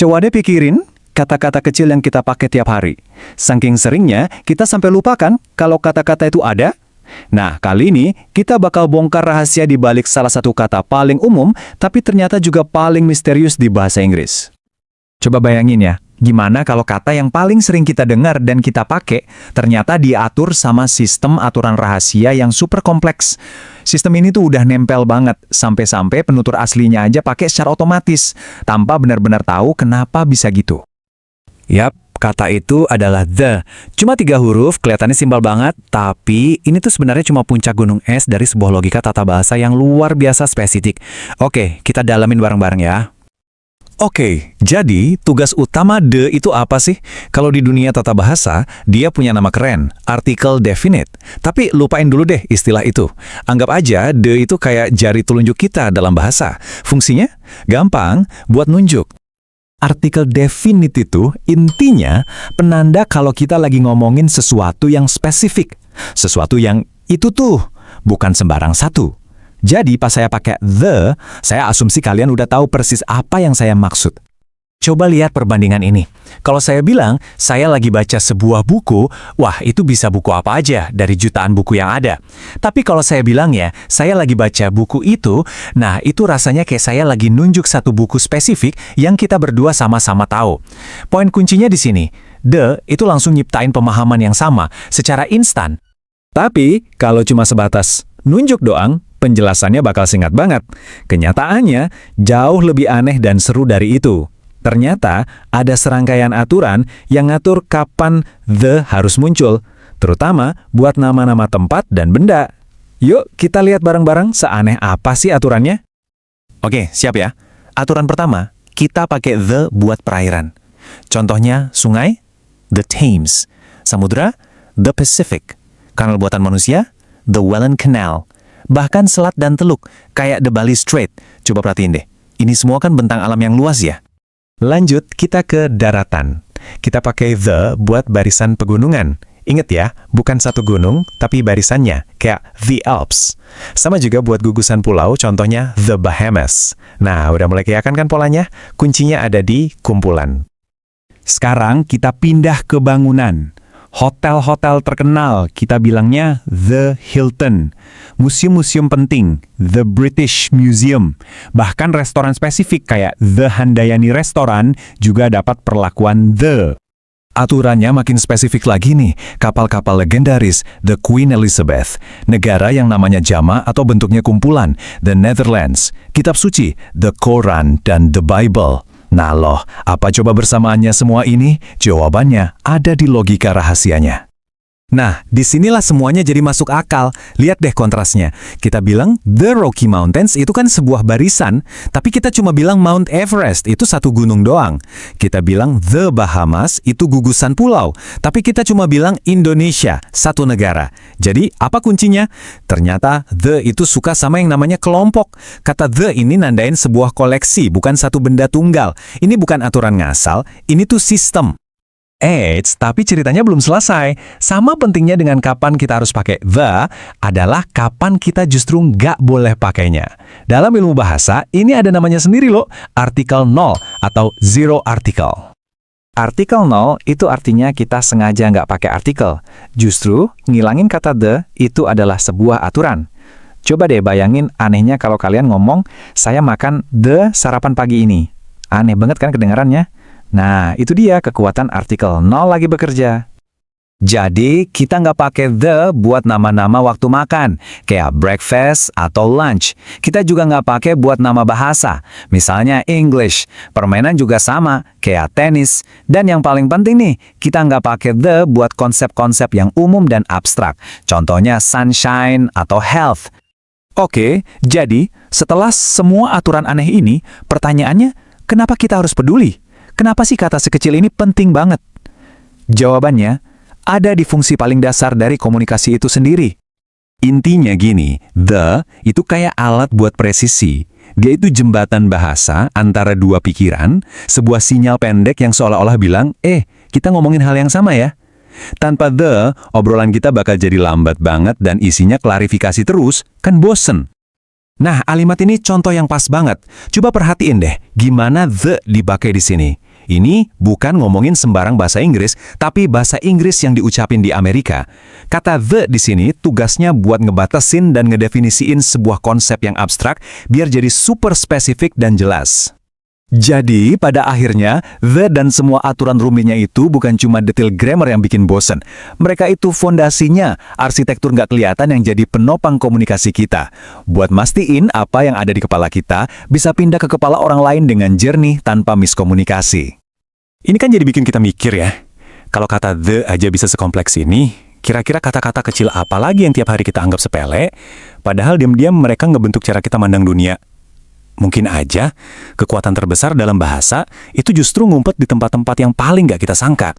Coba deh pikirin kata-kata kecil yang kita pakai tiap hari. Saking seringnya, kita sampai lupakan kalau kata-kata itu ada. Nah, kali ini kita bakal bongkar rahasia di balik salah satu kata paling umum, tapi ternyata juga paling misterius di bahasa Inggris. Coba bayangin ya, gimana kalau kata yang paling sering kita dengar dan kita pakai, ternyata diatur sama sistem aturan rahasia yang super kompleks. Sistem ini tuh udah nempel banget, sampai-sampai penutur aslinya aja pakai secara otomatis, tanpa benar-benar tahu kenapa bisa gitu. Yap, kata itu adalah the. Cuma 3 huruf, kelihatannya simpel banget, tapi ini tuh sebenarnya cuma puncak gunung es dari sebuah logika tata bahasa yang luar biasa spesifik. Oke, kita dalamin bareng-bareng ya. Oke, jadi tugas utama the itu apa sih? Kalau di dunia tata bahasa, dia punya nama keren, artikel definite. Tapi lupain dulu deh istilah itu. Anggap aja the itu kayak jari telunjuk kita dalam bahasa. Fungsinya? Gampang, buat nunjuk. Artikel definite itu intinya penanda kalau kita lagi ngomongin sesuatu yang spesifik. Sesuatu yang itu tuh, bukan sembarang satu. Jadi pas saya pakai the, saya asumsi kalian udah tahu persis apa yang saya maksud. Coba lihat perbandingan ini. Kalau saya bilang, saya lagi baca sebuah buku, wah itu bisa buku apa aja dari jutaan buku yang ada. Tapi kalau saya bilang ya, saya lagi baca buku itu, nah itu rasanya kayak saya lagi nunjuk satu buku spesifik yang kita berdua sama-sama tahu. Poin kuncinya di sini, the itu langsung nyiptain pemahaman yang sama secara instan. Tapi kalau cuma sebatas nunjuk doang, penjelasannya bakal singkat banget. Kenyataannya, jauh lebih aneh dan seru dari itu. Ternyata, ada serangkaian aturan yang ngatur kapan the harus muncul, terutama buat nama-nama tempat dan benda. Yuk, kita lihat bareng-bareng seaneh apa sih aturannya? Oke, siap ya. Aturan pertama, kita pakai the buat perairan. Contohnya, sungai, the Thames. Samudra, the Pacific. Kanal buatan manusia, the Welland Canal. Bahkan selat dan teluk, kayak the Bali Strait. Coba perhatiin deh, ini semua kan bentang alam yang luas ya. Lanjut, kita ke daratan. Kita pakai the buat barisan pegunungan. Ingat ya, bukan satu gunung, tapi barisannya, kayak the Alps. Sama juga buat gugusan pulau, contohnya the Bahamas. Nah, udah mulai kelihatan kan polanya? Kuncinya ada di kumpulan. Sekarang kita pindah ke bangunan. Hotel-hotel terkenal, kita bilangnya The Hilton. Museum-museum penting, The British Museum. Bahkan restoran spesifik kayak The Handayani Restaurant juga dapat perlakuan the. Aturannya makin spesifik lagi nih, kapal-kapal legendaris, The Queen Elizabeth. Negara yang namanya jama atau bentuknya kumpulan, The Netherlands. Kitab suci, The Quran dan The Bible. Nah loh, apa coba bersamaannya semua ini? Jawabannya ada di logika rahasianya. Nah, disinilah semuanya jadi masuk akal. Lihat deh kontrasnya. Kita bilang The Rocky Mountains itu kan sebuah barisan, tapi kita cuma bilang Mount Everest itu satu gunung doang. Kita bilang The Bahamas itu gugusan pulau, tapi kita cuma bilang Indonesia, satu negara. Jadi, apa kuncinya? Ternyata the itu suka sama yang namanya kelompok. Kata the ini nandain sebuah koleksi, bukan satu benda tunggal. Ini bukan aturan ngasal, ini tuh sistem. Tapi ceritanya belum selesai. Sama pentingnya dengan kapan kita harus pakai the, adalah kapan kita justru nggak boleh pakainya. Dalam ilmu bahasa, ini ada namanya sendiri loh, artikel null atau zero article. Artikel null itu artinya kita sengaja nggak pakai artikel. Justru, ngilangin kata the itu adalah sebuah aturan. Coba deh bayangin anehnya kalau kalian ngomong, saya makan the sarapan pagi ini. Aneh banget kan kedengarannya? Nah, itu dia kekuatan artikel null lagi bekerja. Jadi, kita nggak pakai the buat nama-nama waktu makan, kayak breakfast atau lunch. Kita juga nggak pakai buat nama bahasa, misalnya English. Permainan juga sama, kayak tenis. Dan yang paling penting nih, kita nggak pakai the buat konsep-konsep yang umum dan abstrak. Contohnya sunshine atau health. Oke, jadi setelah semua aturan aneh ini, pertanyaannya, kenapa kita harus peduli? Kenapa sih kata sekecil ini penting banget? Jawabannya, ada di fungsi paling dasar dari komunikasi itu sendiri. Intinya gini, the itu kayak alat buat presisi. Dia itu jembatan bahasa antara dua pikiran, sebuah sinyal pendek yang seolah-olah bilang, kita ngomongin hal yang sama ya. Tanpa the, obrolan kita bakal jadi lambat banget dan isinya klarifikasi terus, kan bosen. Nah, kalimat ini contoh yang pas banget. Coba perhatiin deh, gimana the dipakai di sini. Ini bukan ngomongin sembarang bahasa Inggris, tapi bahasa Inggris yang diucapin di Amerika. Kata the di sini tugasnya buat ngebatasin dan ngedefinisiin sebuah konsep yang abstrak biar jadi super spesifik dan jelas. Jadi, pada akhirnya, the dan semua aturan rumitnya itu bukan cuma detail grammar yang bikin bosen. Mereka itu fondasinya, arsitektur nggak kelihatan yang jadi penopang komunikasi kita. Buat mastiin apa yang ada di kepala kita bisa pindah ke kepala orang lain dengan jernih tanpa miskomunikasi. Ini kan jadi bikin kita mikir ya. Kalau kata the aja bisa sekompleks ini, kira-kira kata-kata kecil apa lagi yang tiap hari kita anggap sepele, padahal diam-diam mereka ngebentuk cara kita mandang dunia. Mungkin aja, kekuatan terbesar dalam bahasa itu justru ngumpet di tempat-tempat yang paling nggak kita sangka.